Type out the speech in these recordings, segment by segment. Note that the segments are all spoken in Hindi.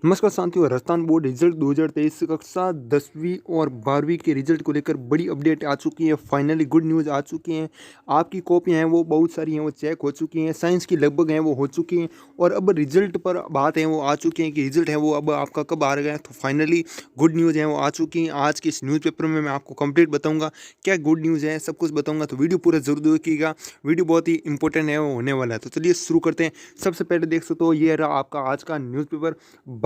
नमस्कार साथियों, राजस्थान बोर्ड रिजल्ट 2023 कक्षा 10वीं और 12वीं के रिजल्ट को लेकर बड़ी अपडेट आ चुकी है। फाइनली गुड न्यूज़ आ चुकी हैं। आपकी कॉपियां हैं वो बहुत सारी हैं, वो चेक हो चुकी हैं। साइंस की लगभग हैं वो हो चुकी हैं और अब रिजल्ट पर बात है वो आ चुकी हैं कि रिजल्ट है वो अब आपका कब आ रहा है। तो फाइनली गुड न्यूज़ है वो आ चुकी हैं। आज के इस न्यूज़पेपर में मैं आपको कंप्लीट बताऊँगा क्या गुड न्यूज़ है, सब कुछ बताऊँगा। तो वीडियो पूरा जरूर देखिएगा, वीडियो बहुत ही इंपॉर्टेंट है वो होने वाला है। तो चलिए शुरू करते हैं। सबसे पहले देख सकते हो ये रहा आपका आज का न्यूज़पेपर।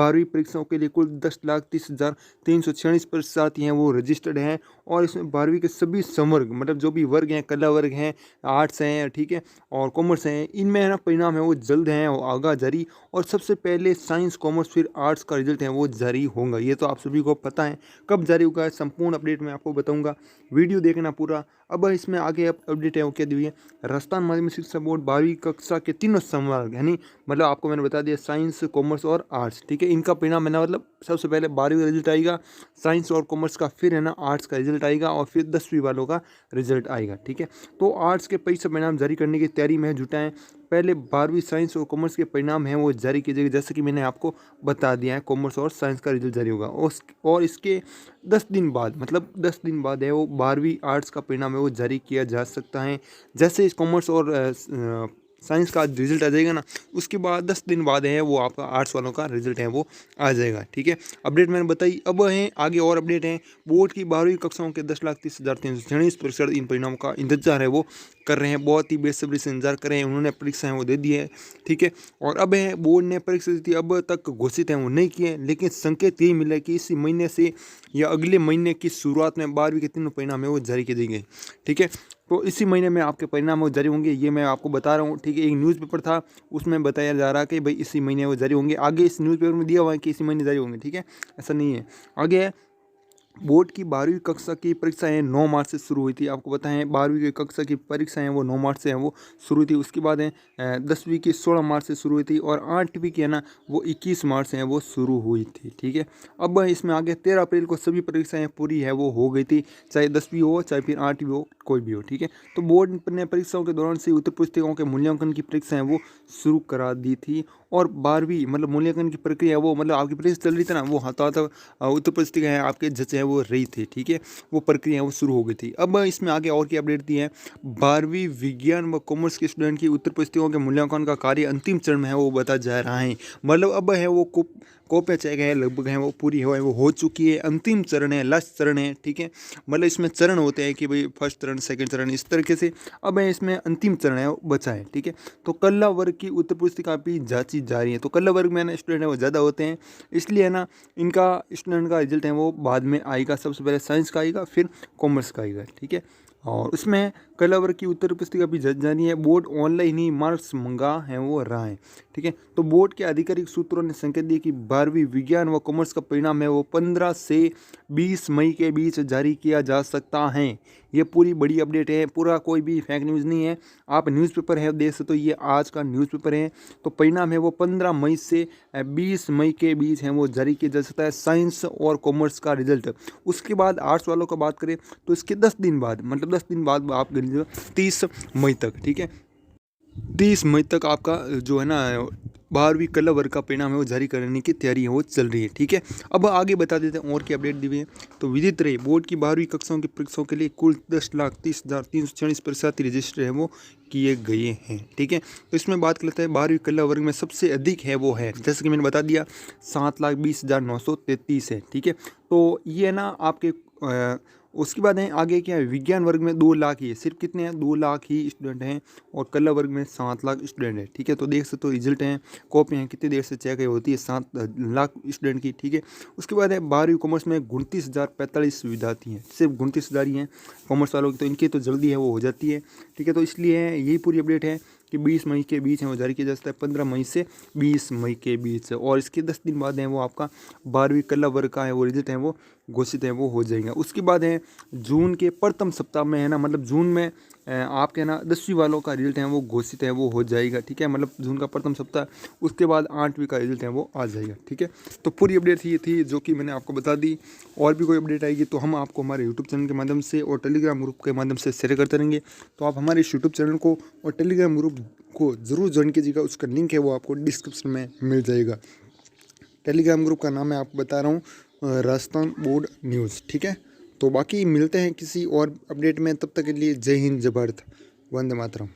12वीं परीक्षाओं के लिए कुल 10,30,346 परीक्षार्थी हैं वो रजिस्टर्ड हैं और इसमें 12वीं के सभी संवर्ग मतलब जो भी वर्ग हैं, कला वर्ग हैं, आर्ट्स हैं, ठीक है, और कॉमर्स हैं, इनमें है ना परिणाम है वो जल्द हैं वो आगा जारी। और सबसे पहले साइंस, कॉमर्स फिर आर्ट्स का रिजल्ट है वो जारी होगा। ये तो आप सभी को पता है। कब जारी होगा संपूर्ण अपडेट मैं आपको बताऊंगा, वीडियो देखना पूरा। अब इसमें आगे अपडेट है वो क्या दी हुई है। राजस्थान माध्यमिक शिक्षा बोर्ड 12वीं कक्षा के तीनों संवर्ग यानी मतलब आपको मैंने बता दिया साइंस, कॉमर्स और आर्ट्स, ठीक है, इनका परिणाम है ना मतलब सबसे पहले 12वीं का रिजल्ट आएगा साइंस और कॉमर्स का, फिर है ना आर्ट्स का रिजल्ट आएगा और फिर 10वीं वालों का रिजल्ट आएगा, ठीक है। तो आर्ट्स के परीक्षा परिणाम जारी करने की तैयारी में जुटा है। पहले 12वीं साइंस और कॉमर्स के परिणाम हैं वो जारी किए जाएंगे, जैसे कि मैंने आपको बता दिया है। कॉमर्स और साइंस का रिजल्ट जारी होगा और इसके 10 दिन बाद मतलब 10 दिन बाद है वो 12वीं आर्ट्स का परिणाम है वो जारी किया जा सकता है। जैसे इस कॉमर्स और साइंस का रिजल्ट आ जाएगा ना, उसके बाद 10 दिन बाद है वो आपका आर्ट्स वालों का रिजल्ट है वो आ जाएगा, ठीक है। अपडेट मैंने बताई। अब है आगे और अपडेट है। बोर्ड की 12वीं कक्षाओं के 10,30,346 परीक्षा इन परिणामों का इंतजार है वो कर रहे हैं, बहुत ही बेसब्री से इंतजार कर रहे हैं। उन्होंने परीक्षाएं वो दे दी है, ठीक है। और अब है बोर्ड ने परीक्षा दी थी, अब तक घोषित है वो नहीं किए, लेकिन संकेत यही मिला कि इसी महीने से या अगले महीने की शुरुआत में 12वीं के तीनों परिणाम है वो जारी किए देंगे, ठीक है। तो इसी महीने में आपके परिणाम वो जारी होंगे, ये मैं आपको बता रहा हूँ, ठीक है। एक न्यूज़पेपर था उसमें बताया जा रहा है कि भाई इसी महीने वो जारी होंगे। आगे इस न्यूज़पेपर में दिया हुआ है कि इसी महीने जारी होंगे, ठीक है, ऐसा नहीं है। आगे है बोर्ड की 12वीं कक्षा की परीक्षाएं 9 मार्च से शुरू हुई थी। आपको पता है 12वीं की कक्षा की परीक्षाएं वो 9 मार्च से हैं वो शुरू हुई थी। उसके बाद है 10वीं की 16 मार्च से शुरू हुई थी और 8वीं की है ना वो 21 मार्च से है वो शुरू हुई थी, ठीक है। अब इसमें आगे 13 अप्रैल को सभी परीक्षाएं पूरी है वो हो गई थी, चाहे 10वीं हो चाहे फिर 8वीं हो, कोई भी हो, ठीक है। तो बोर्ड ने परीक्षाओं के दौरान से उत्तर पुस्तिकाओं के मूल्यांकन की परीक्षाएं वो शुरू करा दी थी और 12वीं मतलब मूल्यांकन की प्रक्रिया वो मतलब आपकी परीक्षा चल रही थी ना, वो हाथों हाथ उत्तर पुस्तिका है आपके जचे हैं वो रही थी, ठीक है, वो प्रक्रिया वो शुरू हो गई थी। अब इसमें आगे और की अपडेट दी है। 12वीं विज्ञान व कॉमर्स के स्टूडेंट की उत्तर पुस्तिकाओं के मूल्यांकन का कार्य अंतिम चरण में है वो बता जा रहा है। मतलब अब है वो कॉपियाँ चेक है लगभग है वो पूरी वो हो चुकी है, अंतिम चरण है, लास्ट चरण है, ठीक है। मतलब इसमें चरण होते हैं कि भाई फर्स्ट चरण, सेकंड चरण, इस तरीके से। अब है इसमें अंतिम चरण है वो बचा है, ठीक है। तो कला वर्ग की उत्तर पुस्तिका भी जांची जा रही है। तो कला वर्ग में ना स्टूडेंट है वो ज़्यादा होते हैं, इसलिए है ना इनका स्टूडेंट का रिजल्ट है वो बाद में आएगा। सबसे पहले साइंस का आएगा फिर कॉमर्स का आएगा, ठीक है। और उसमें कला वर्ग की उत्तर पुस्तिका भी जारी है। बोर्ड ऑनलाइन ही मार्क्स मंगा है वो रहा है, ठीक है। तो बोर्ड के आधिकारिक सूत्रों ने संकेत दिया कि 12वीं विज्ञान व कॉमर्स का परिणाम है वो 15 से 20 मई के बीच जारी किया जा सकता है। ये पूरी बड़ी अपडेट है, पूरा कोई भी फेक न्यूज़ नहीं है। आप न्यूज़पेपर है देख सकते हो, ये आज का न्यूज़पेपर है। तो परिणाम है वो 15 मई से 20 मई के बीच है वो जारी किया जा सकता है, साइंस और कॉमर्स का रिजल्ट। उसके बाद आर्ट्स वालों का बात करें तो इसके 10 दिन बाद मतलब 10 दिन बाद आप गिन लीजिए 30 मई तक, ठीक है। 30 मई तक आपका जो है ना 12वीं कला वर्ग का परिणाम है वो जारी करने की तैयारी है वो चल रही है, ठीक है। अब आगे बता देते हैं और की अपडेट दी हुई है। तो विदित रहे बोर्ड की 12वीं कक्षाओं की परीक्षाओं के लिए कुल 10,30,346 परीक्षार्थी रजिस्टर है वो किए गए हैं, ठीक है। तो इसमें बात कर लेते हैं 12वीं कला वर्ग में सबसे अधिक है वो है, जैसे कि मैंने बता दिया 7,20,933 है, ठीक है। तो ये है ना आपके उसके बाद है आगे क्या है, विज्ञान वर्ग में 2 लाख ही है, सिर्फ कितने हैं 2 लाख ही स्टूडेंट हैं और कला वर्ग में 7 लाख स्टूडेंट है, ठीक है। तो देख सकते हो रिजल्ट हैं, कॉपियाँ हैं, कितनी देर से चेक होती है 7 लाख स्टूडेंट की, ठीक है। उसके बाद है 12वीं कॉमर्स में 29,045 विद्यार्थी हैं, सिर्फ 29,000 ही हैं कॉमर्स वालों की, तो इनकी तो जल्दी है वो हो जाती है, ठीक है। तो इसलिए यही पूरी अपडेट है कि 20 मई के बीच है वो जारी किया जा सकता है, 15 मई से 20 मई के बीच, और इसके 10 दिन बाद है वो आपका 12वीं कला वर्ग का है वो रिजल्ट है वो घोषित है वो हो जाएगा। उसके बाद है जून के प्रथम सप्ताह में है ना मतलब जून में आपके ना 10वीं वालों का रिजल्ट है वो घोषित है वो हो जाएगा, ठीक है। मतलब जून का प्रथम सप्ताह, उसके बाद 8वीं का रिजल्ट है वो आ जाएगा, ठीक है। तो पूरी अपडेट ये थी जो कि मैंने आपको बता दी। और भी कोई अपडेट आएगी तो हम आपको हमारे यूट्यूब चैनल के माध्यम से और टेलीग्राम ग्रुप के माध्यम से शेयर करते रहेंगे। तो आप हमारे इस यूट्यूब चैनल को और टेलीग्राम ग्रुप को ज़रूर ज्वाइन कीजिएगा, उसका लिंक है वो आपको डिस्क्रिप्शन में मिल जाएगा। टेलीग्राम ग्रुप का नाम मैं आपको बता रहा हूँ, राजस्थान बोर्ड न्यूज़। ठीक है, तो बाकी मिलते हैं किसी और अपडेट में, तब तक के लिए जय हिंद, जय भारत, वंदे मातरम।